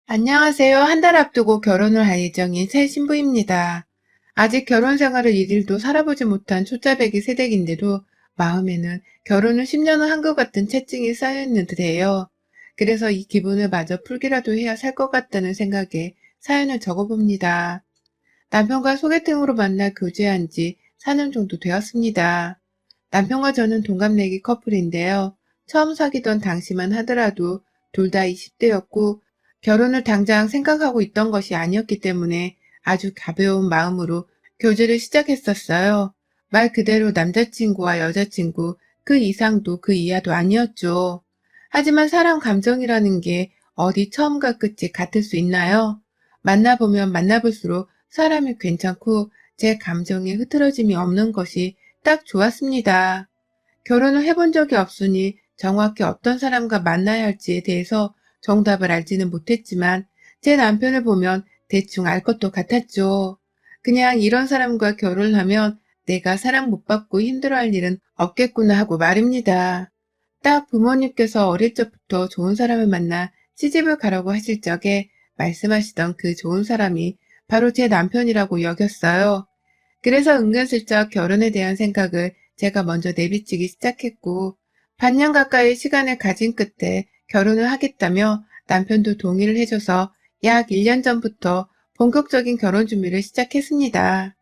안녕하세요. 한 달 앞두고 결혼을 할 예정인 새 신부입니다. 아직 결혼 생활을 일일도 살아보지 못한 초짜배기 새댁인데도 마음에는 결혼을 10년은 한 것 같은 채증이 쌓여있는 듯해요. 그래서 이 기분을 마저 풀기라도 해야 살 것 같다는 생각에 사연을 적어봅니다. 남편과 소개팅으로 만나 교제한 지 4년 정도 되었습니다. 남편과 저는 동갑내기 커플인데요. 처음 사귀던 당시만 하더라도 둘 다 20대였고 결혼을 당장 생각하고 있던 것이 아니었기 때문에 아주 가벼운 마음으로 교제를 시작했었어요. 말 그대로 남자친구와 여자친구 그 이상도 그 이하도 아니었죠. 하지만 사람 감정이라는 게 어디 처음과 끝이 같을 수 있나요? 만나보면 만나볼수록 사람이 괜찮고 제 감정에 흐트러짐이 없는 것이 딱 좋았습니다. 결혼을 해본 적이 없으니 정확히 어떤 사람과 만나야 할지에 대해서 정답을 알지는 못했지만 제 남편을 보면 대충 알 것도 같았죠. 그냥 이런 사람과 결혼을 하면 내가 사랑 못 받고 힘들어할 일은 없겠구나 하고 말입니다. 딱 부모님께서 어릴 적부터 좋은 사람을 만나 시집을 가라고 하실 적에 말씀하시던 그 좋은 사람이 바로 제 남편이라고 여겼어요. 그래서 은근슬쩍 결혼에 대한 생각을 제가 먼저 내비치기 시작했고, 반년 가까이 시간을 가진 끝에 결혼을 하겠다며 남편도 동의를 해줘서 약 1년 전부터 본격적인 결혼 준비를 시작했습니다.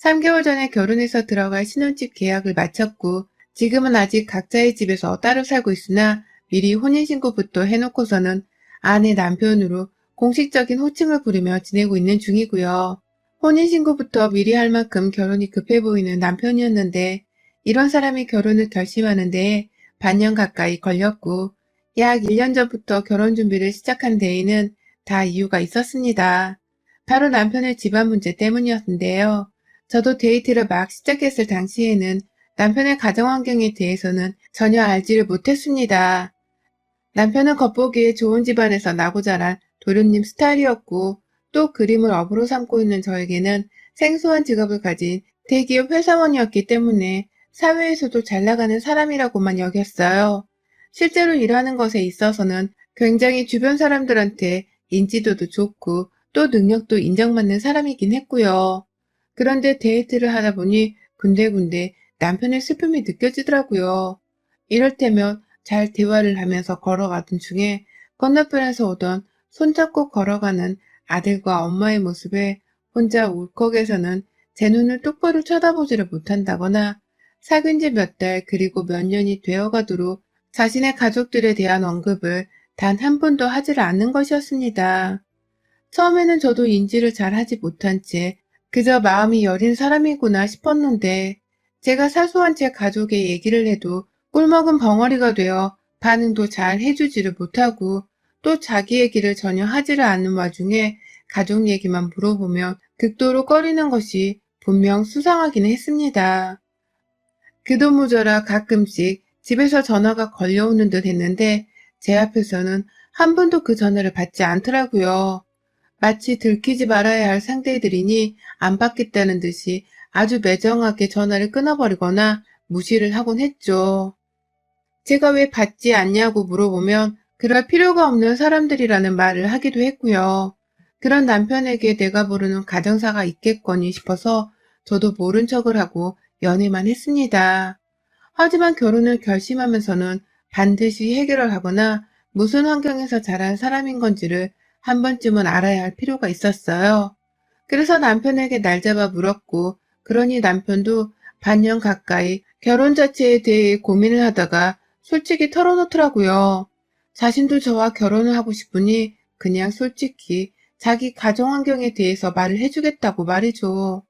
3개월 전에 결혼해서 들어갈 신혼집 계약을 마쳤고, 지금은 아직 각자의 집에서 따로 살고 있으나 미리 혼인신고부터 해놓고서는 아내 남편으로 공식적인 호칭을 부르며 지내고 있는 중이고요. 혼인신고부터 미리 할 만큼 결혼이 급해 보이는 남편이었는데 이런 사람이 결혼을 결심하는데 반년 가까이 걸렸고 약 1년 전부터 결혼 준비를 시작한 데에는 다 이유가 있었습니다. 바로 남편의 집안 문제 때문이었는데요. 저도 데이트를 막 시작했을 당시에는 남편의 가정 환경에 대해서는 전혀 알지를 못했습니다. 남편은 겉보기에 좋은 집안에서 나고 자란 도련님 스타일이었고 또 그림을 업으로 삼고 있는 저에게는 생소한 직업을 가진 대기업 회사원이었기 때문에 사회에서도 잘 나가는 사람이라고만 여겼어요. 실제로 일하는 것에 있어서는 굉장히 주변 사람들한테 인지도도 좋고 또 능력도 인정받는 사람이긴 했고요. 그런데 데이트를 하다 보니 군데군데 남편의 슬픔이 느껴지더라고요. 이럴 때면 잘 대화를 하면서 걸어가던 중에 건너편에서 오던 손잡고 걸어가는 아들과 엄마의 모습에 혼자 울컥해서는 제 눈을 똑바로 쳐다보지를 못한다거나 사귄 지 몇 달 그리고 몇 년이 되어가도록 자신의 가족들에 대한 언급을 단 한 번도 하지를 않는 것이었습니다. 처음에는 저도 인지를 잘 하지 못한 채 그저 마음이 여린 사람이구나 싶었는데 제가 사소한 제 가족의 얘기를 해도 꿀먹은 벙어리가 되어 반응도 잘 해주지를 못하고 또 자기 얘기를 전혀 하지를 않는 와중에 가족 얘기만 물어보면 극도로 꺼리는 것이 분명 수상하기는 했습니다. 그도 모자라 가끔씩 집에서 전화가 걸려오는 듯 했는데 제 앞에서는 한 번도 그 전화를 받지 않더라고요. 마치 들키지 말아야 할 상대들이니 안 받겠다는 듯이 아주 매정하게 전화를 끊어버리거나 무시를 하곤 했죠. 제가 왜 받지 않냐고 물어보면 그럴 필요가 없는 사람들이라는 말을 하기도 했고요. 그런 남편에게 내가 모르는 가정사가 있겠거니 싶어서 저도 모른 척을 하고 연애만 했습니다. 하지만 결혼을 결심하면서는 반드시 해결을 하거나 무슨 환경에서 자란 사람인 건지를 한 번쯤은 알아야 할 필요가 있었어요. 그래서 남편에게 날 잡아 물었고, 그러니 남편도 반년 가까이 결혼 자체에 대해 고민을 하다가 솔직히 털어놓더라고요. 자신도 저와 결혼을 하고 싶으니 그냥 솔직히 자기 가정 환경에 대해서 말을 해주겠다고 말이죠.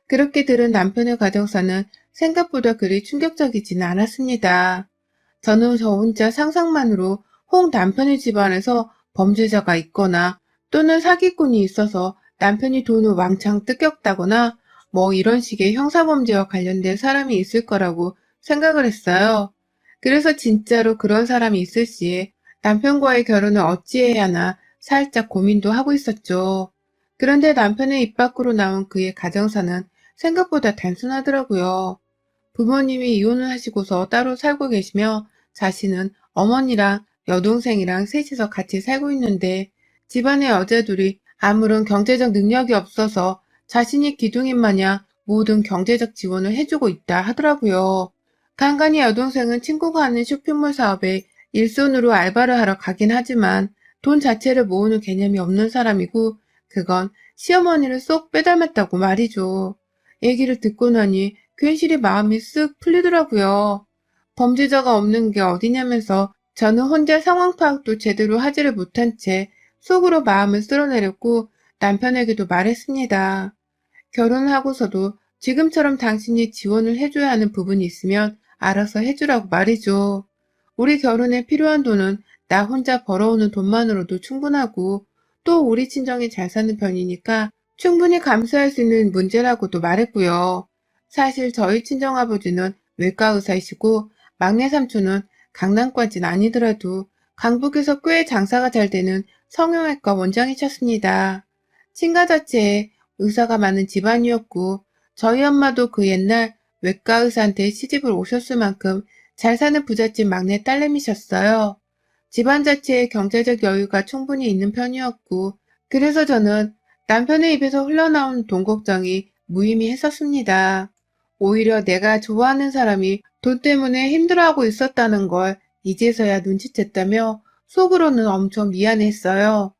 그렇게 들은 남편의 가정사는 생각보다 그리 충격적이지는 않았습니다. 저는 저 혼자 상상만으로 혹 남편의 집안에서 범죄자가 있거나 또는 사기꾼이 있어서 남편이 돈을 왕창 뜯겼다거나 뭐 이런 식의 형사범죄와 관련된 사람이 있을 거라고 생각을 했어요. 그래서 진짜로 그런 사람이 있을 시에 남편과의 결혼을 어찌해야 하나 살짝 고민도 하고 있었죠. 그런데 남편의 입 밖으로 나온 그의 가정사는 생각보다 단순하더라고요. 부모님이 이혼을 하시고서 따로 살고 계시며 자신은 어머니랑 여동생이랑 셋이서 같이 살고 있는데 집안의 여자들이 아무런 경제적 능력이 없어서 자신이 기둥인 마냥 모든 경제적 지원을 해주고 있다 하더라고요. 간간히 여동생은 친구가 하는 쇼핑몰 사업에 일손으로 알바를 하러 가긴 하지만 돈 자체를 모으는 개념이 없는 사람이고 그건 시어머니를 쏙 빼닮았다고 말이죠. 얘기를 듣고 나니 괜시리 마음이 쓱 풀리더라고요. 범죄자가 없는 게 어디냐면서 저는 혼자 상황 파악도 제대로 하지를 못한 채 속으로 마음을 쓸어내렸고 남편에게도 말했습니다. 결혼을 하고서도 지금처럼 당신이 지원을 해줘야 하는 부분이 있으면 알아서 해주라고 말이죠. 우리 결혼에 필요한 돈은 나 혼자 벌어오는 돈만으로도 충분하고 또 우리 친정이 잘 사는 편이니까 충분히 감수할 수 있는 문제라고도 말했고요. 사실 저희 친정아버지는 외과 의사이시고 막내 삼촌은 강남까진 아니더라도 강북에서 꽤 장사가 잘 되는 성형외과 원장이셨습니다. 친가 자체에 의사가 많은 집안이었고 저희 엄마도 그 옛날 외과 의사한테 시집을 오셨을 만큼 잘 사는 부잣집 막내 딸내미셨어요. 집안 자체에 경제적 여유가 충분히 있는 편이었고 그래서 저는 남편의 입에서 흘러나온 돈 걱정이 무의미했었습니다. 오히려 내가 좋아하는 사람이 돈 때문에 힘들어하고 있었다는 걸 이제서야 눈치챘다며 속으로는 엄청 미안했어요.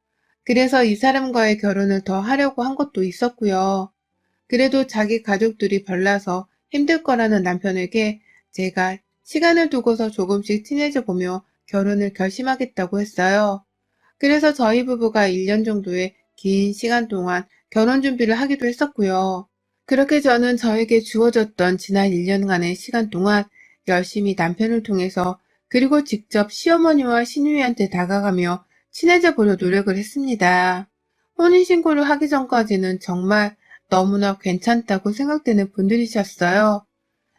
그래서 이 사람과의 결혼을 더 하려고 한 것도 있었고요. 그래도 자기 가족들이 별나서 힘들 거라는 남편에게 제가 시간을 두고서 조금씩 친해져 보며 결혼을 결심하겠다고 했어요. 그래서 저희 부부가 1년 정도의 긴 시간 동안 결혼 준비를 하기도 했었고요. 그렇게 저는 저에게 주어졌던 지난 1년간의 시간 동안 열심히 남편을 통해서 그리고 직접 시어머니와 시누이한테 다가가며 친해져 보려 노력을 했습니다. 혼인신고를 하기 전까지는 정말 너무나 괜찮다고 생각되는 분들이셨어요.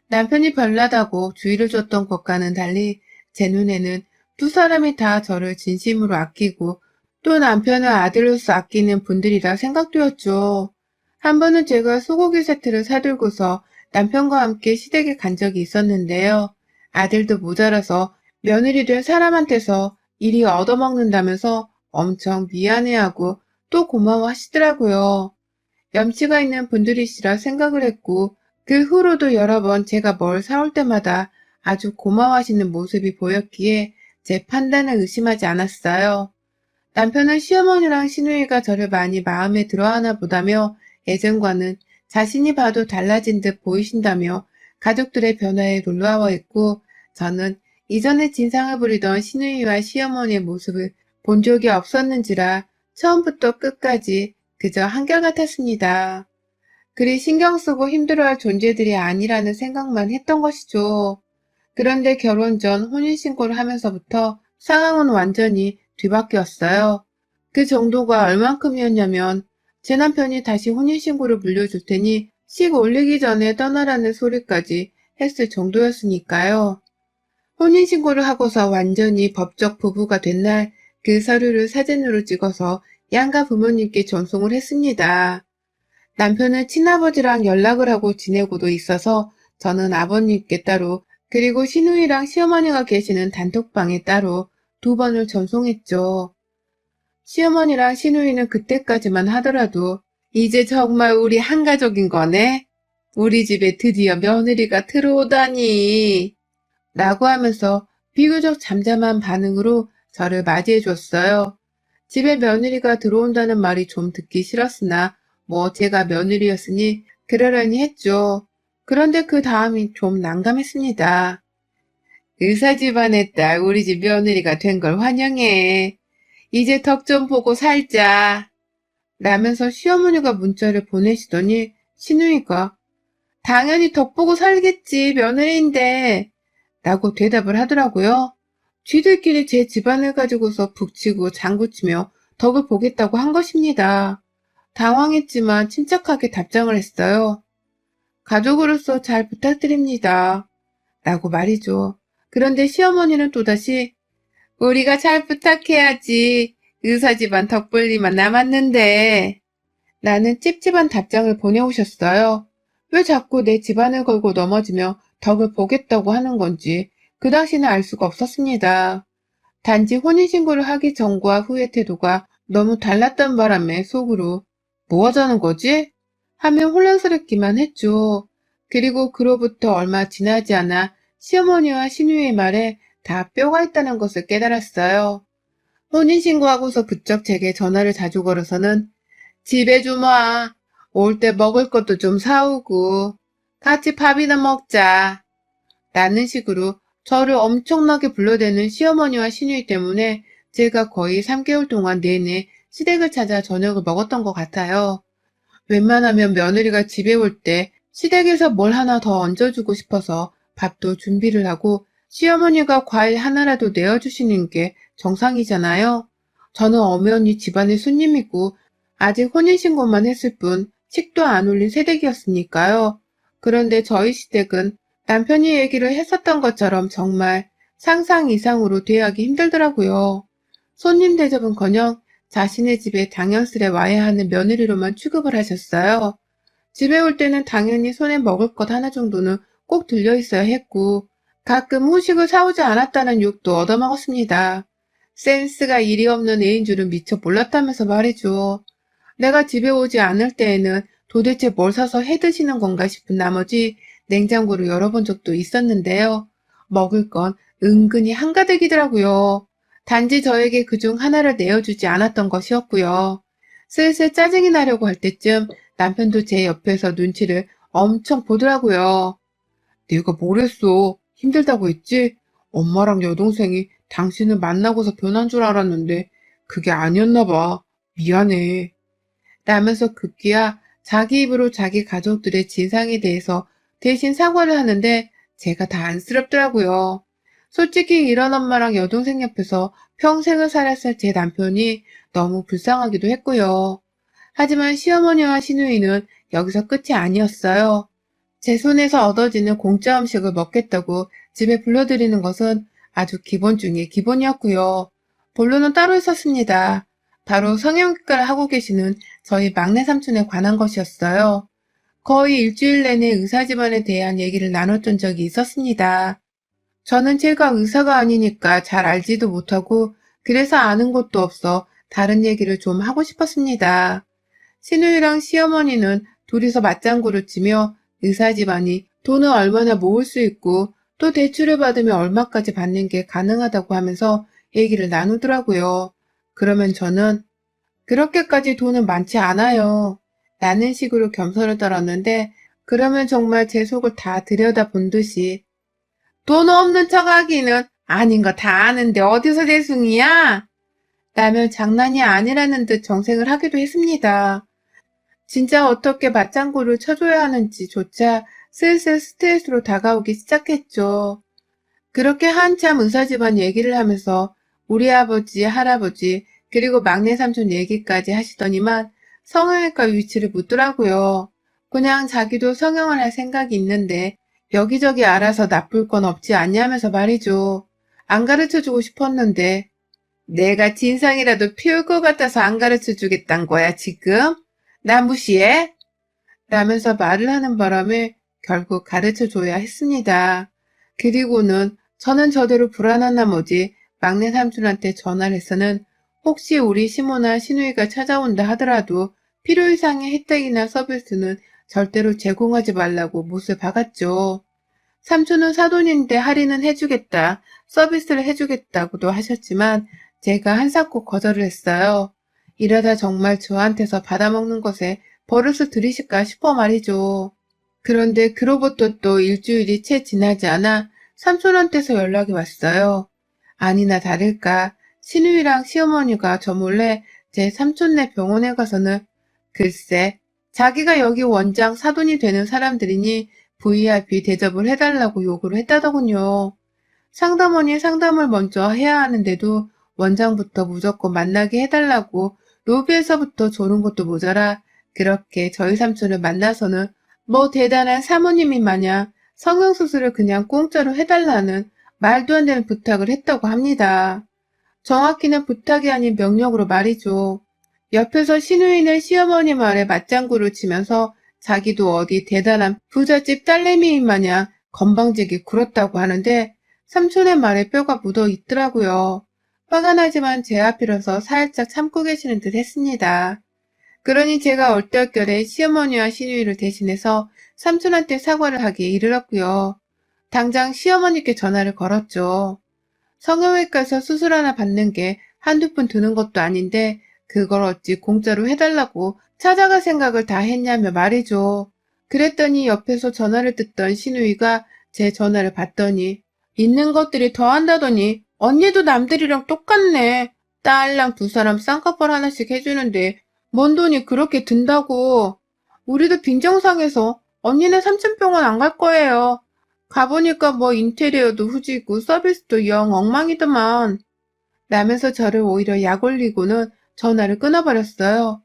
남편이 별나다고 주의를 줬던 것과는 달리 제 눈에는 두 사람이 다 저를 진심으로 아끼고 또 남편을 아들로서 아끼는 분들이라 생각되었죠. 한 번은 제가 소고기 세트를 사들고서 남편과 함께 시댁에 간 적이 있었는데요. 아들도 모자라서 며느리 될 사람한테서 일이 얻어먹는다면서 엄청 미안해하고 또 고마워하시더라고요. 염치가 있는 분들이시라 생각을 했고 그 후로도 여러 번 제가 뭘 사올 때마다 아주 고마워하시는 모습이 보였기에 제 판단을 의심하지 않았어요. 남편은 시어머니랑 시누이가 저를 많이 마음에 들어하나 보다며 예전과는 자신이 봐도 달라진 듯 보이신다며 가족들의 변화에 놀라워했고 저는 이전에 진상을 부리던 시누이와 시어머니의 모습을 본 적이 없었는지라 처음부터 끝까지 그저 한결같았습니다. 그리 신경 쓰고 힘들어할 존재들이 아니라는 생각만 했던 것이죠. 그런데 결혼 전 혼인신고를 하면서부터 상황은 완전히 뒤바뀌었어요. 그 정도가 얼만큼이었냐면 제 남편이 다시 혼인신고를 물려줄 테니 씩 올리기 전에 떠나라는 소리까지 했을 정도였으니까요. 혼인신고를 하고서 완전히 법적 부부가 된 날 그 서류를 사진으로 찍어서 양가 부모님께 전송을 했습니다. 남편은 친아버지랑 연락을 하고 지내고도 있어서 저는 아버님께 따로 그리고 시누이랑 시어머니가 계시는 단톡방에 따로 2번을 전송했죠. 시어머니랑 시누이는 그때까지만 하더라도 이제 정말 우리 한가족인 거네? 우리 집에 드디어 며느리가 들어오다니 라고 하면서 비교적 잠잠한 반응으로 저를 맞이해 줬어요. 집에 며느리가 들어온다는 말이 좀 듣기 싫었으나 뭐 제가 며느리였으니 그러려니 했죠. 그런데 그 다음이 좀 난감했습니다. 의사 집안의 딸 우리 집 며느리가 된 걸 환영해. 이제 덕 좀 보고 살자. 라면서 시어머니가 문자를 보내시더니 시누이가 당연히 덕 보고 살겠지 며느리인데 라고 대답을 하더라고요. 쥐들끼리 제 집안을 가지고서 북치고 장구치며 덕을 보겠다고 한 것입니다. 당황했지만 침착하게 답장을 했어요. 가족으로서 잘 부탁드립니다. 라고 말이죠. 그런데 시어머니는 또다시 우리가 잘 부탁해야지. 의사 집안 덕 볼 일만 남았는데. 라는 찝찝한 답장을 보내오셨어요. 왜 자꾸 내 집안을 걸고 넘어지며 덕을 보겠다고 하는 건지 그 당시는 알 수가 없었습니다. 단지 혼인신고를 하기 전과 후의 태도가 너무 달랐던 바람에 속으로 뭐 하자는 거지? 하며 혼란스럽기만 했죠. 그리고 그로부터 얼마 지나지 않아 시어머니와 시누이의 말에 다 뼈가 있다는 것을 깨달았어요. 혼인신고하고서 부쩍 제게 전화를 자주 걸어서는 집에 좀 와. 올 때 먹을 것도 좀 사오고 같이 밥이나 먹자. 라는 식으로 저를 엄청나게 불러대는 시어머니와 시누이 때문에 제가 거의 3개월 동안 내내 시댁을 찾아 저녁을 먹었던 것 같아요. 웬만하면 며느리가 집에 올 때 시댁에서 뭘 하나 더 얹어주고 싶어서 밥도 준비를 하고 시어머니가 과일 하나라도 내어주시는 게 정상이잖아요. 저는 엄연히 집안의 손님이고 아직 혼인신고만 했을 뿐 식도 안 올린 새댁이었으니까요. 그런데 저희 시댁은 남편이 얘기를 했었던 것처럼 정말 상상 이상으로 대하기 힘들더라고요. 손님 대접은커녕 자신의 집에 당연스레 와야 하는 며느리로만 취급을 하셨어요. 집에 올 때는 당연히 손에 먹을 것 하나 정도는 꼭 들려 있어야 했고, 가끔 후식을 사오지 않았다는 욕도 얻어먹었습니다. 센스가 일이 없는 애인 줄은 미처 몰랐다면서 말이죠. 내가 집에 오지 않을 때에는 도대체 뭘 사서 해 드시는 건가 싶은 나머지 냉장고를 열어본 적도 있었는데요. 먹을 건 은근히 한가득이더라고요. 단지 저에게 그중 하나를 내어주지 않았던 것이었고요. 슬슬 짜증이 나려고 할 때쯤 남편도 제 옆에서 눈치를 엄청 보더라고요. 내가 뭘 했어? 힘들다고 했지? 엄마랑 여동생이 당신을 만나고서 변한 줄 알았는데 그게 아니었나 봐. 미안해. 라면서 급기야 자기 입으로 자기 가족들의 진상에 대해서 대신 사과를 하는데 제가 다 안쓰럽더라고요. 솔직히 이런 엄마랑 여동생 옆에서 평생을 살았을 제 남편이 너무 불쌍하기도 했고요. 하지만 시어머니와 시누이는 여기서 끝이 아니었어요. 제 손에서 얻어지는 공짜 음식을 먹겠다고 집에 불러들이는 것은 아주 기본 중에 기본이었고요. 본론은 따로 있었습니다. 바로 성형외과를 하고 계시는 저희 막내 삼촌에 관한 것이었어요. 거의 일주일 내내 의사 집안에 대한 얘기를 나눴던 적이 있었습니다. 저는 제가 의사가 아니니까 잘 알지도 못하고 그래서 아는 것도 없어 다른 얘기를 좀 하고 싶었습니다. 시누이랑 시어머니는 둘이서 맞장구를 치며 의사 집안이 돈을 얼마나 모을 수 있고 또 대출을 받으면 얼마까지 받는 게 가능하다고 하면서 얘기를 나누더라고요. 그러면 저는 그렇게까지 돈은 많지 않아요. 라는 식으로 겸손을 떨었는데 그러면 정말 제 속을 다 들여다본 듯이 돈 없는 척 하기는 아닌 거 다 아는데 어디서 대숭이야? 라며 장난이 아니라는 듯 정색을 하기도 했습니다. 진짜 어떻게 맞장구를 쳐줘야 하는지조차 슬슬 스트레스로 다가오기 시작했죠. 그렇게 한참 의사 집안 얘기를 하면서 우리 아버지, 할아버지, 그리고 막내 삼촌 얘기까지 하시더니만 성형외과 위치를 묻더라고요. 그냥 자기도 성형을 할 생각이 있는데 여기저기 알아서 나쁠 건 없지 않냐면서 말이죠. 안 가르쳐주고 싶었는데 내가 진상이라도 피울 것 같아서 안 가르쳐주겠단 거야, 지금? 나 무시해? 라면서 말을 하는 바람에 결국 가르쳐줘야 했습니다. 그리고는 저는 저대로 불안한 나머지 막내 삼촌한테 전화를 해서는 혹시 우리 시모나 시누이가 찾아온다 하더라도 필요 이상의 혜택이나 서비스는 절대로 제공하지 말라고 못을 박았죠. 삼촌은 사돈인데 할인은 해주겠다, 서비스를 해주겠다고도 하셨지만 제가 한사코 거절을 했어요. 이러다 정말 저한테서 받아먹는 것에 버릇을 들이실까 싶어 말이죠. 그런데 그로부터 또 일주일이 채 지나지 않아 삼촌한테서 연락이 왔어요. 아니나 다를까 시누이랑 시어머니가 저 몰래 제 삼촌네 병원에 가서는 글쎄 자기가 여기 원장 사돈이 되는 사람들이니 VIP 대접을 해달라고 요구를 했다더군요. 상담원이 상담을 먼저 해야 하는데도 원장부터 무조건 만나게 해달라고 로비에서부터 조른 것도 모자라 그렇게 저희 삼촌을 만나서는 뭐 대단한 사모님이 마냥 성형수술을 그냥 공짜로 해달라는 말도 안 되는 부탁을 했다고 합니다. 정확히는 부탁이 아닌 명령으로 말이죠. 옆에서 시누이는 시어머니 말에 맞장구를 치면서 자기도 어디 대단한 부잣집 딸내미인 마냥 건방지게 굴었다고 하는데 삼촌의 말에 뼈가 묻어 있더라고요. 화가 나지만 제 앞이라서 살짝 참고 계시는 듯 했습니다. 그러니 제가 얼떨결에 시어머니와 시누이를 대신해서 삼촌한테 사과를 하기에 이르렀고요. 당장 시어머니께 전화를 걸었죠. 성형외과에서 수술 하나 받는 게 한두 푼 드는 것도 아닌데 그걸 어찌 공짜로 해달라고 찾아갈 생각을 다 했냐며 말이죠. 그랬더니 옆에서 전화를 듣던 시누이가 제 전화를 받더니 있는 것들이 더한다더니 언니도 남들이랑 똑같네. 딸랑 두 사람 쌍꺼풀 하나씩 해주는데 뭔 돈이 그렇게 든다고. 우리도 빈정상해서 언니네 삼천병원 안 갈 거예요. 가보니까 뭐 인테리어도 후지고 서비스도 영 엉망이더만. 라면서 저를 오히려 약 올리고는 전화를 끊어버렸어요.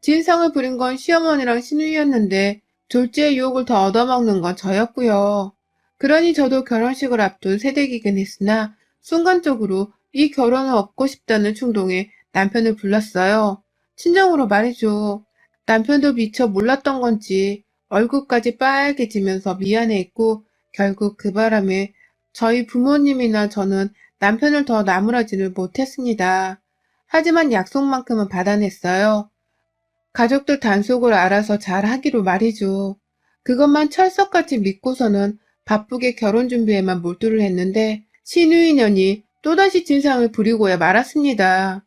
진상을 부린 건 시어머니랑 시누이였는데 졸지의 유혹을 더 얻어먹는 건 저였고요. 그러니 저도 결혼식을 앞둔 새댁이긴 했으나 순간적으로 이 결혼을 얻고 싶다는 충동에 남편을 불렀어요. 친정으로 말이죠. 남편도 미처 몰랐던 건지 얼굴까지 빨개지면서 미안해했고 결국 그 바람에 저희 부모님이나 저는 남편을 더 나무라지를 못했습니다. 하지만 약속만큼은 받아냈어요. 가족들 단속을 알아서 잘 하기로 말이죠. 그것만 철석같이 믿고서는 바쁘게 결혼 준비에만 몰두를 했는데 신우이년이 또다시 진상을 부리고야 말았습니다.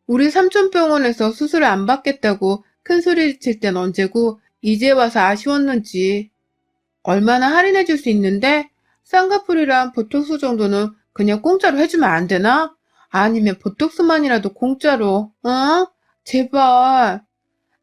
우리 삼촌병원에서 수술을 안 받겠다고 큰 소리를 칠 땐 언제고 이제 와서 아쉬웠는지. 얼마나 할인해 줄 수 있는데 쌍꺼풀이랑 보톡스 정도는 그냥 공짜로 해주면 안 되나? 아니면 보톡스만이라도 공짜로, 어? 제발.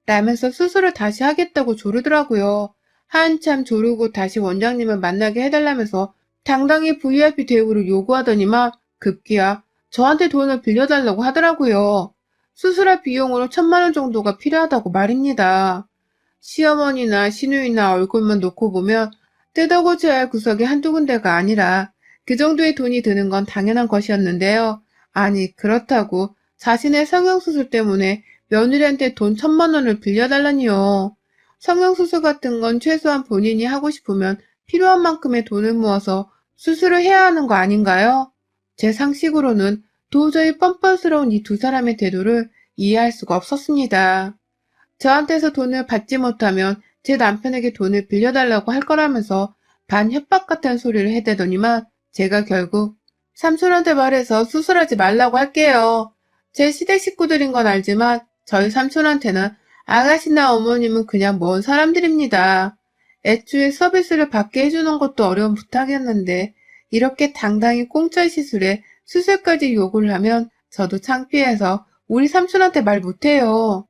라면서 수술을 다시 하겠다고 조르더라고요. 한참 조르고 다시 원장님을 만나게 해달라면서 당당히 VIP 대우를 요구하더니만 급기야 저한테 돈을 빌려달라고 하더라고요. 수술할 비용으로 1,000만 원 정도가 필요하다고 말입니다. 시어머니나 시누이나 얼굴만 놓고 보면 뜯어고쳐야 할 구석이 한두 군데가 아니라 그 정도의 돈이 드는 건 당연한 것이었는데요. 아니 그렇다고 자신의 성형수술 때문에 며느리한테 돈 1,000만 원을 빌려달라니요. 성형수술 같은 건 최소한 본인이 하고 싶으면 필요한 만큼의 돈을 모아서 수술을 해야 하는 거 아닌가요? 제 상식으로는 도저히 뻔뻔스러운 이 두 사람의 태도를 이해할 수가 없었습니다. 저한테서 돈을 받지 못하면 제 남편에게 돈을 빌려달라고 할 거라면서 반협박 같은 소리를 해대더니만 제가 결국 삼촌한테 말해서 수술하지 말라고 할게요. 제 시댁 식구들인 건 알지만 저희 삼촌한테는 아가씨나 어머님은 그냥 먼 사람들입니다. 애초에 서비스를 받게 해주는 것도 어려운 부탁이었는데 이렇게 당당히 공짜 시술에 수술까지 요구를 하면 저도 창피해서 우리 삼촌한테 말 못해요.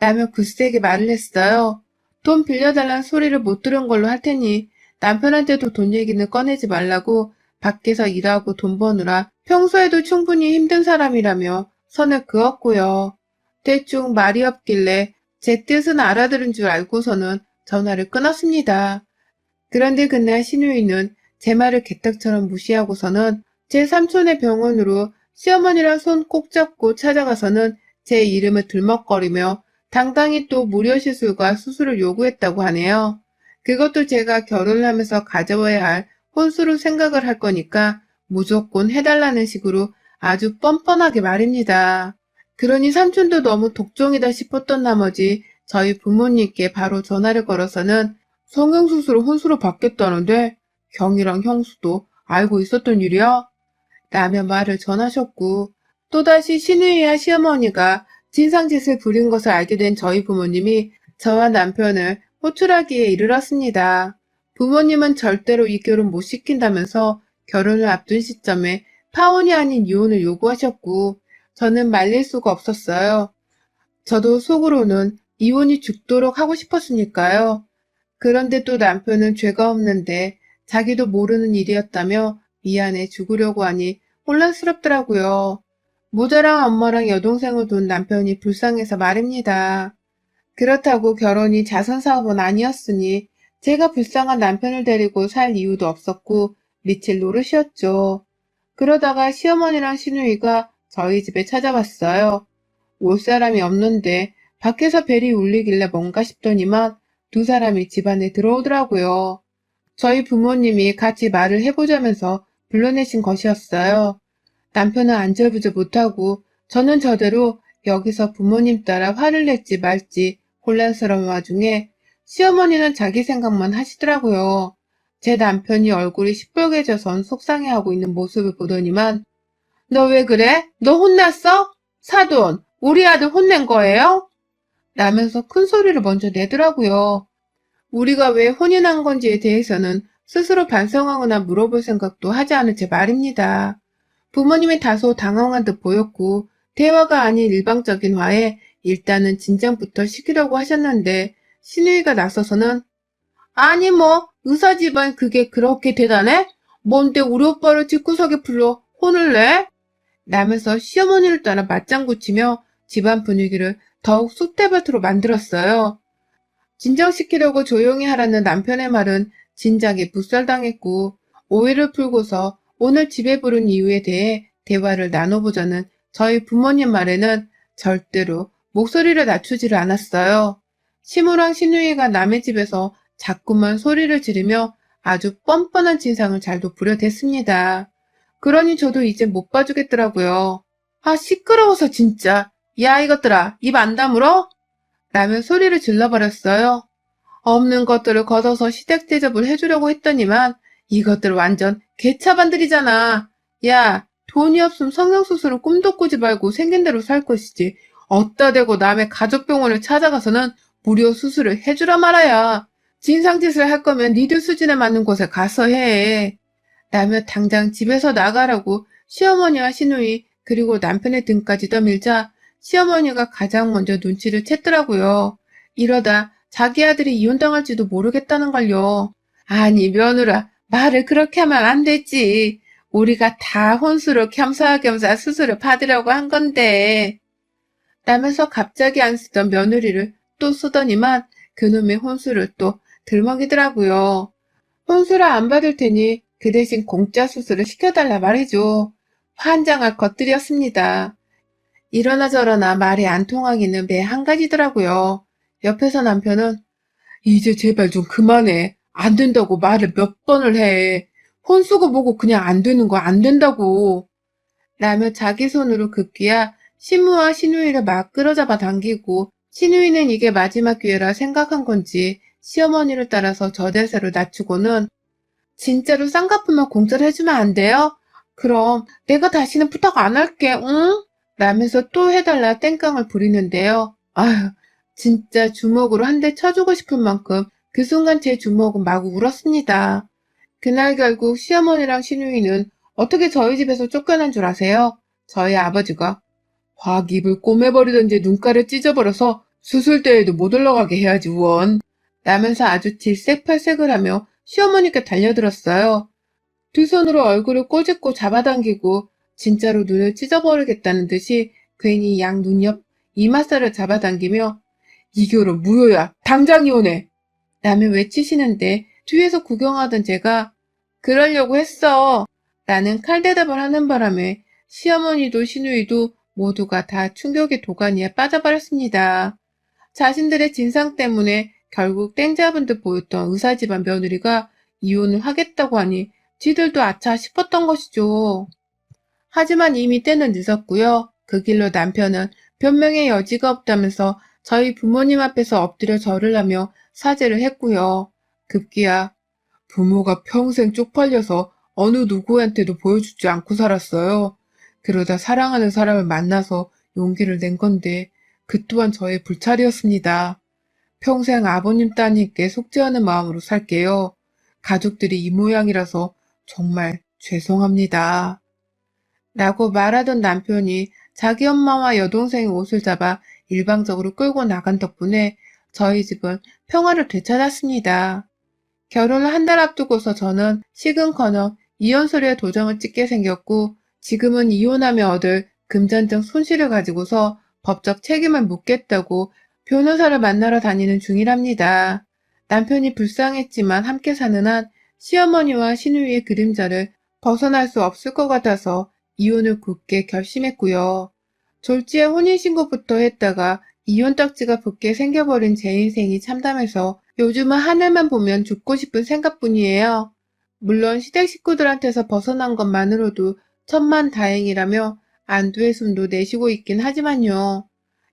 라며 굳세게 말을 했어요. 돈 빌려달라는 소리를 못 들은 걸로 할 테니 남편한테도 돈 얘기는 꺼내지 말라고 밖에서 일하고 돈 버느라 평소에도 충분히 힘든 사람이라며 선을 그었고요. 대충 말이 없길래 제 뜻은 알아들은 줄 알고서는 전화를 끊었습니다. 그런데 그날 시누이는 제 말을 개떡처럼 무시하고서는 제 삼촌의 병원으로 시어머니랑 손 꼭 잡고 찾아가서는 제 이름을 들먹거리며 당당히 또 무료 시술과 수술을 요구했다고 하네요. 그것도 제가 결혼을 하면서 가져와야 할 혼수로 생각을 할 거니까 무조건 해달라는 식으로 아주 뻔뻔하게 말입니다. 그러니 삼촌도 너무 독종이다 싶었던 나머지 저희 부모님께 바로 전화를 걸어서는 성형수술을 혼수로 받겠다는데 경이랑 형수도 알고 있었던 일이야? 라며 말을 전하셨고 또다시 시누이와 시어머니가 진상짓을 부린 것을 알게 된 저희 부모님이 저와 남편을 호출하기에 이르렀습니다. 부모님은 절대로 이 결혼 못 시킨다면서 결혼을 앞둔 시점에 파혼이 아닌 이혼을 요구하셨고 저는 말릴 수가 없었어요. 저도 속으로는 이혼이 죽도록 하고 싶었으니까요. 그런데 또 남편은 죄가 없는데 자기도 모르는 일이었다며 미안해 죽으려고 하니 혼란스럽더라고요. 모자랑 엄마랑 여동생을 둔 남편이 불쌍해서 말입니다. 그렇다고 결혼이 자선사업은 아니었으니 제가 불쌍한 남편을 데리고 살 이유도 없었고 미칠 노릇이었죠. 그러다가 시어머니랑 시누이가 저희 집에 찾아왔어요. 올 사람이 없는데 밖에서 벨이 울리길래 뭔가 싶더니만 두 사람이 집안에 들어오더라고요. 저희 부모님이 같이 말을 해보자면서 불러내신 것이었어요. 남편은 안절부절 못하고 저는 저대로 여기서 부모님 따라 화를 낼지 말지 혼란스러운 와중에 시어머니는 자기 생각만 하시더라고요. 제 남편이 얼굴이 시뻘개져선 속상해하고 있는 모습을 보더니만 너 왜 그래? 너 혼났어? 사돈, 우리 아들 혼낸 거예요? 라면서 큰 소리를 먼저 내더라고요. 우리가 왜 혼이 난 건지에 대해서는 스스로 반성하거나 물어볼 생각도 하지 않은 채 말입니다. 부모님이 다소 당황한 듯 보였고 대화가 아닌 일방적인 화에 일단은 진정부터 시키려고 하셨는데 신우이가 나서서는 아니 뭐 의사 집안 그게 그렇게 대단해? 뭔데 우리 오빠를 집구석에 불러 혼을 내? 라면서 시어머니를 따라 맞장구 치며 집안 분위기를 더욱 쑥대밭으로 만들었어요. 진정시키려고 조용히 하라는 남편의 말은 진작에 묵살당했고 오해를 풀고서 오늘 집에 부른 이유에 대해 대화를 나눠보자는 저희 부모님 말에는 절대로 목소리를 낮추지를 않았어요. 시무랑 시누이가 남의 집에서 자꾸만 소리를 지르며 아주 뻔뻔한 진상을 잘도 부려댔습니다. 그러니 저도 이제 못 봐주겠더라고요. 아 시끄러워서 진짜. 야 이것들아 입 안 다물어? 라며 소리를 질러버렸어요. 없는 것들을 걷어서 시댁 대접을 해주려고 했더니만 이것들 완전 개차반들이잖아. 야, 돈이 없음 성형수술은 꿈도 꾸지 말고 생긴 대로 살 것이지. 어따 대고 남의 가족병원을 찾아가서는 무료 수술을 해주라 말아야. 진상짓을 할 거면 니들 수준에 맞는 곳에 가서 해. 라며 당장 집에서 나가라고 시어머니와 시누이 그리고 남편의 등까지 떠밀자 시어머니가 가장 먼저 눈치를 챘더라고요. 이러다 자기 아들이 이혼당할지도 모르겠다는 걸요. 아니 며느라 말을 그렇게 하면 안 되지. 우리가 다 혼수로 겸사겸사 수술을 받으려고 한 건데. 라면서 갑자기 안 쓰던 며느리를 또 쓰더니만 그놈의 혼수를 또 들먹이더라고요. 혼수를 안 받을 테니 그 대신 공짜 수술을 시켜달라 말이죠. 환장할 것들이었습니다. 이러나 저러나 말이 안 통하기는 매 한 가지더라고요. 옆에서 남편은 이제 제발 좀 그만해. 안 된다고 말을 몇 번을 해. 혼수고 뭐고 그냥 안 되는 거 안 된다고. 라며 자기 손으로 급기야 시무와 시누이를 막 끌어잡아 당기고 시누이는 이게 마지막 기회라 생각한 건지 시어머니를 따라서 저 대세로 낮추고는 진짜로 쌍꺼풀만 공짜로 해주면 안 돼요? 그럼 내가 다시는 부탁 안 할게, 응? 라면서 또 해달라 땡깡을 부리는데요. 아휴, 진짜 주먹으로 한 대 쳐주고 싶은 만큼 그 순간 제 주먹은 마구 울었습니다. 그날 결국 시어머니랑 시누이는 어떻게 저희 집에서 쫓겨난 줄 아세요? 저희 아버지가 확 입을 꼬매버리던지 눈가를 찢어버려서 수술대에도 못 올라가게 해야지 원. 라면서 아주 질색팔색을 하며 시어머니께 달려들었어요. 두 손으로 얼굴을 꼬집고 잡아당기고 진짜로 눈을 찢어버리겠다는 듯이 괜히 양 눈 옆 이마살을 잡아당기며 이 결혼 무효야. 당장 이혼해. 라며 외치시는데 뒤에서 구경하던 제가 그러려고 했어. 라는 칼대답을 하는 바람에 시어머니도 시누이도 모두가 다 충격의 도가니에 빠져버렸습니다. 자신들의 진상 때문에 결국 땡잡은 듯 보였던 의사집안 며느리가 이혼을 하겠다고 하니 지들도 아차 싶었던 것이죠. 하지만 이미 때는 늦었고요. 그 길로 남편은 변명의 여지가 없다면서 저희 부모님 앞에서 엎드려 절을 하며 사죄를 했고요. 급기야 부모가 평생 쪽팔려서 어느 누구한테도 보여주지 않고 살았어요. 그러다 사랑하는 사람을 만나서 용기를 낸 건데 그 또한 저의 불찰이었습니다. 평생 아버님 따님께 속죄하는 마음으로 살게요. 가족들이 이 모양이라서 정말 죄송합니다. 라고 말하던 남편이 자기 엄마와 여동생의 옷을 잡아 일방적으로 끌고 나간 덕분에 저희 집은 평화를 되찾았습니다. 결혼을 한 달 앞두고서 저는 식은커녕 이혼 서류에 도장을 찍게 생겼고 지금은 이혼하며 얻을 금전적 손실을 가지고서 법적 책임을 묻겠다고 변호사를 만나러 다니는 중이랍니다. 남편이 불쌍했지만 함께 사는 한 시어머니와 시누이의 그림자를 벗어날 수 없을 것 같아서 이혼을 굳게 결심했고요. 졸지에 혼인신고부터 했다가 이혼 딱지가 붙게 생겨버린 제 인생이 참담해서 요즘은 하늘만 보면 죽고 싶은 생각뿐이에요. 물론 시댁 식구들한테서 벗어난 것만으로도 천만 다행이라며 안도의 숨도 내쉬고 있긴 하지만요.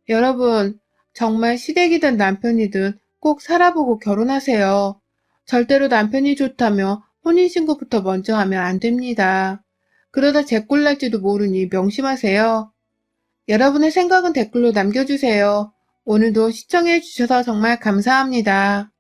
여러분, 정말 시댁이든 남편이든 꼭 살아보고 결혼하세요. 절대로 남편이 좋다며 혼인신고부터 먼저 하면 안 됩니다. 그러다 제꼴 날지도 모르니 명심하세요. 여러분의 생각은 댓글로 남겨주세요. 오늘도 시청해주셔서 정말 감사합니다.